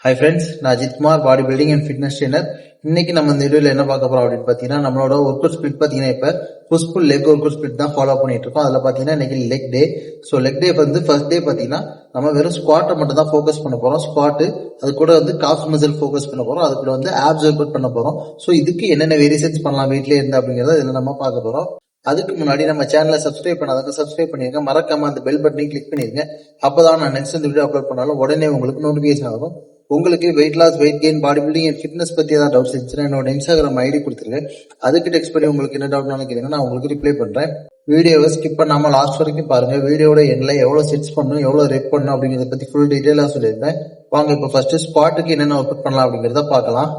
Hi friends, நான் அஜித்குமார், பாடி building and fitness trainer. இன்னைக்கு நம்ம இந்த வீடியோல என்ன பார்க்க போறோம் அப்படின்னு பாத்தீங்கன்னா, நம்மளோட ஒர்க் அவுட் ஸ்பிளிட் பாத்தீங்கன்னா இப்ப push pull leg workout split தான் ஃபாலோ பண்ணிட்டு இருக்கோம். அதுல பாத்தீங்கன்னா இன்னைக்கு leg day. So leg day வந்து ஃபர்ஸ்ட் டே பாத்தீங்கன்னா நம்ம வெறும் ஸ்குவாட்டை மட்டும் தான் ஃபோக்கஸ் பண்ண போறோம். ஸ்குவாட் அது கூட வந்து காஃப் மசில் ஃபோக்கஸ் பண்ண போறோம். அது கூட வந்து ஆப்ஸ் ஒர்க் அவுட் பண்ண போறோம். ஸோ இதுக்கு என்னென்ன வேரியேஷன்ஸ் பண்ணலாம் வீட்லயே இருந்து அப்படிங்கறத இதுல நம்ம பார்க்க போறோம். அதுக்கு முன்னாடி நம்ம சேனலை சப்ஸ்கிரைப் பண்ணாதவங்க சப்ஸ்கிரைப் பண்ணிருங்க. மறக்காம அந்த பெல் பட்டனையும் கிளிக் பண்ணிருங்க. அப்பதான் நான் நெக்ஸ்ட் இந்த வீடியோ அப்லோட் பண்ணாலும் உடனே உங்களுக்கு நோட்டிபிகேஷன் ஆகும். உங்களுக்கு weight loss, weight gain, body building and fitness பத்தி ஏதாவது டவுட்ஸ் இருந்துச்சுன்னா என்னோட இன்ஸ்டாகிராம் ஐடி கொடுத்துருக்கேன். அதுக்கு டெக்ஸ்ட் பண்ணி உங்களுக்கு என்ன டவுட்னாலும் கேளுங்க, நான் உங்களுக்கு ரிப்ளை பண்றேன். வீடியோவை ஸ்கிப் பண்ணாம லாஸ்ட் வரைக்கும் பாருங்க. வீடியோட எண்ணில் எவ்வளவு செட்ஸ் பண்ணணும், எவ்வளவு ரெப் பண்ணணும் அப்படிங்கறத பத்தி ஃபுல் டீடைலா சொல்லியிருந்தேன். வாங்க இப்ப ஃபர்ஸ்ட் ஸ்குவாட்டுக்கு என்னென்ன ஒர்க் அவுட் பண்ணலாம் அப்படிங்கறத பார்க்கலாம்.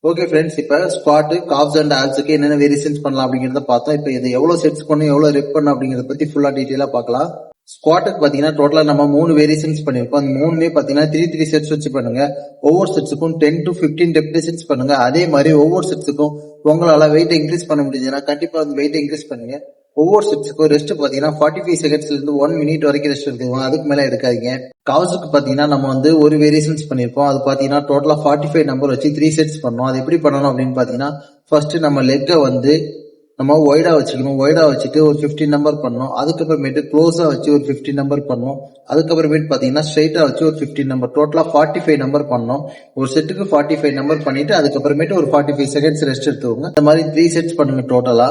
ஓகே ஃப்ரெண்ட்ஸ், இப்ப ஸ்குவாட், காப்ஸ் அண்ட் ஆப்ஸுக்கு என்னென்ன வேரியேஷன்ஸ் பண்ணலாம் அப்படிங்கறத பார்த்தோம். இப்ப இது எவ்வளவு செட்ஸ் பண்ணும், எவ்வளவு ரெப் பண்ணும் அப்படிங்கறத பத்தி ஃபுல்லா டீடைலா பார்க்கலாம். ஸ்குவாட்டுக்கு பாத்தீங்கன்னா டோட்டலா நம்ம 3 வேரியேஷன்ஸ் பண்ணிருக்கோம். அந்த 3மே பாத்தீங்கன்னா 3 செட்ஸ் வச்சு பண்ணுங்க. ஒவ்வொரு செட்ஸுக்கும் 10 to 15 ரெப்டேஷன்ஸ் பண்ணுங்க. அதே மாதிரி ஒவ்வொரு செட்ஸுக்கும் உங்களால வெயிட் இன்க்ரீஸ் பண்ண முடிஞ்சதுன்னா கண்டிப்பா அந்த வெயிட் இன்க்ரீஸ் பண்ணுங்க. ஒவ்வொரு செட்ஸுக்கும் ரெஸ்ட் பாத்தீங்கன்னா 45 செகண்ட்ஸ்ல இருந்து 1 மினிட் வரைக்கும் ரெஸ்ட் எடுத்துக்கோங்க. அதுக்கு மேல எடுக்காதீங்க. கால்ஸுக்கு பாத்தீங்கன்னா நம்ம வந்து ஒரு வேரியேஷன்ஸ் பண்ணிருக்கோம். அது பாத்தீங்கன்னா டோட்டலா 45 நம்பர் வச்சு 3 செட்ஸ் பண்ணோம். அது எப்படி பண்ணணும் அப்படின்னு பாத்தீங்கன்னா ஃபர்ஸ்ட் நம்ம லெக்கை வந்து நம்ம ஒய்டா வச்சுக்கணும். ஒய்டா வச்சுட்டு ஒரு 15 நம்பர் பண்ணோம். அதுக்கப்புறமேட்டு க்ளோஸா வச்சு ஒரு 15 நம்பர் பண்ணோம். அதுக்கப்புறமேட்டு பாத்தீங்கன்னா ஸ்ட்ரைட்டா வச்சு ஒரு 15 நம்பர், டோட்டலா 45 நம்பர் பண்ணோம். ஒரு செட்டுக்கு 45 நம்பர் பண்ணிட்டு அதுக்கப்புறமேட்டு ஒரு 45 செகண்ட்ஸ் ரெஸ்ட் எடுத்துக்கோங்க. இந்த மாதிரி 3 செட்ஸ் பண்ணுங்க டோட்டலா.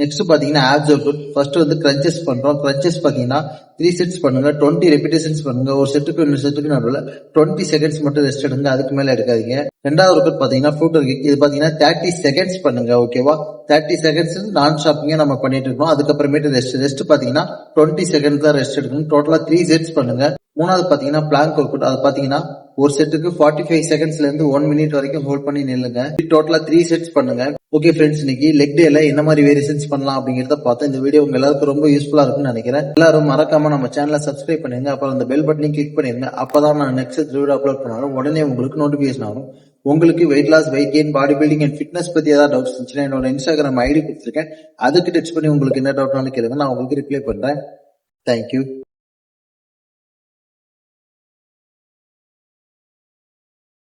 நெக்ஸ்ட் பாத்தீங்கன்னா ஆப்ஸ் ஒர்க். ஃபர்ஸ்ட் வந்து கிரன்ச்சஸ் பண்றோம். கிரன்ச்சஸ் பாத்தீங்கன்னா 3 செட்ஸ் பண்ணுங்க. 20 ரெபிடேஷன்ஸ் பண்ணுங்க. ஒரு செட்டுக்கு இன்னொரு செட்டுக்கு நடுவில் 20 செகண்ட்ஸ் மட்டும் ரெஸ்ட் எடுங்க. அதுக்கு மேல எடுக்காதீங்க. ரெண்டாவது ஒர்க் பாத்தீங்கன்னா ஃப்ளூட்டர் கிக். இது பாத்தீங்கன்னா 30 செகண்ட்ஸ் பண்ணுங்க. ஓகேவா? 30 செகண்ட்ஸ் நான் ஸ்டாப்பிங்க நம்ம பண்ணிட்டு இருக்கோம். அதுக்கப்புறமேட்டு ரெஸ்ட் பாத்தீங்கன்னா 20 செகண்ட்ஸ் தான் ரெஸ்ட் எடுக்கணும். டோட்டலா 3 செட்ஸ் பண்ணுங்க. மூணாவது பாத்தீங்கன்னா பிளாங்க் ஒர்க் அவுட். அது பாத்தீங்கன்னா ஒரு செட்டுக்கு 45 செகண்ட்ஸ்ல இருந்து 1 மினிட் வரைக்கும் ஹோல்ட் பண்ணி நில்லுங்க. டோட்டலா 3 செட்ஸ் பண்ணுங்க. ஓகே ஃப்ரெண்ட்ஸ், இன்னைக்கு லெக் டேல என்ன மாதிரி வேரியேஷன்ஸ் பண்ணலாம் அப்படிங்கறத பார்த்தோம். இந்த வீடியோ உங்க எல்லாருக்கும் ரொம்ப யூஸ்ஃபுல்லா இருக்கும்னு நினைக்கிறேன். எல்லாரும் மறக்காம நம்ம சேனலை சப்ஸ்கிரைப் பண்ணுங்க. அப்புறம் அந்த பெல் பட்டனையும் கிளிக் பண்ணிருங்க. அப்பதான் நான் நெக்ஸ்ட் வீடியோ அப்லோட் பண்ணாலும் உடனே உங்களுக்கு நோட்டிபிகேஷன் ஆகும். உங்களுக்கு weight loss, weight gain, body building and fitness பத்தி ஏதாவது டவுட்ஸ் இருந்துச்சுன்னா என்னோட இன்ஸ்டாகிராம் ஐடி கொடுத்துருக்கேன். அதுக்கு டச் பண்ணி உங்களுக்கு என்ன டவுட்னாலும் கேளுங்க. நான் உங்களுக்கு ரிப்ளை பண்றேன். தேங்க்யூ.